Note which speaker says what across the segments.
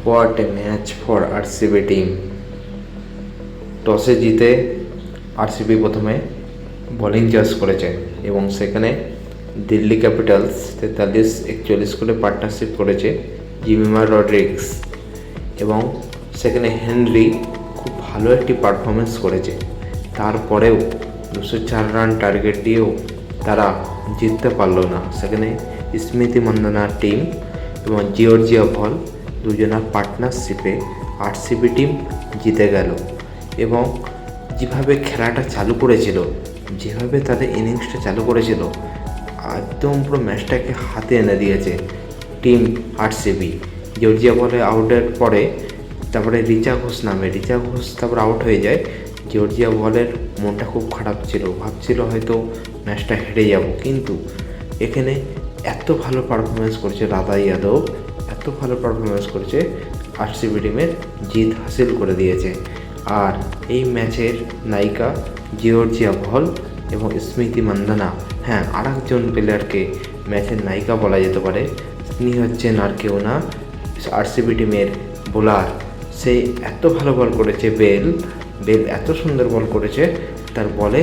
Speaker 1: What a match for RCB team. টসে জিতে RCB প্রথমে বোলিং চয়েস করেছে এবং সেখানে দিল্লি ক্যাপিটালস 43-41 করে পার্টনারশিপ করেছে জিমিমা রড্রিগস এবং সেখানে হেনরি খুব ভালো একটি পারফরমেন্স করেছে। তারপরেও 204 রান টার্গেট দিয়েও তারা জিততে পারলো না। সেখানে স্মৃতি মন্দনার টিম এবং জিওর্জিয়া ভল দুজনের পার্টনারশিপে আরসিবি টিম জিতে গেল এবং যেভাবে খেলাটা চালু করেছিল, যেভাবে তাদের ইনিংসটা চালু করেছিল, একদম পুরো ম্যাচটাকে হাতে এনে দিয়েছে টিম আরসিবি। জর্জিয়া বলে আউটের পরে তারপরে রিচা ঘোষ তারপর আউট হয়ে যায়। জর্জিয়া বলের মনটা খুব খারাপ ছিল, ভাবছিল হয়তো ম্যাচটা হেরে যাব, কিন্তু এখানে এত ভালো পারফরমেন্স করেছে রাধা যাদব, এত ভালো পারফরমেন্স করেছে, আরসিবি টিমের জিত হাসিল করে দিয়েছে। আর এই ম্যাচের নায়িকা জিওর্জিয়া ভল এবং স্মৃতি মান্দানা, হ্যাঁ, আর একজন প্লেয়ারকে ম্যাচের নায়িকা বলা যেতে পারে। তিনি হচ্ছেন আর কেউ না, আরসিবি টিমের বোলার। সে এত ভালো বল করেছে, বেল এত সুন্দর বল করেছে, তার বলে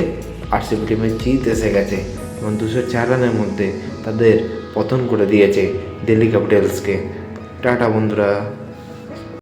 Speaker 1: আরসিবি টিমের জিত এসে গেছে এবং 204 রানের মধ্যে তাদের পতন করে দিয়েছে দিল্লি ক্যাপিটালসকে। টাটা বন্ধুরা।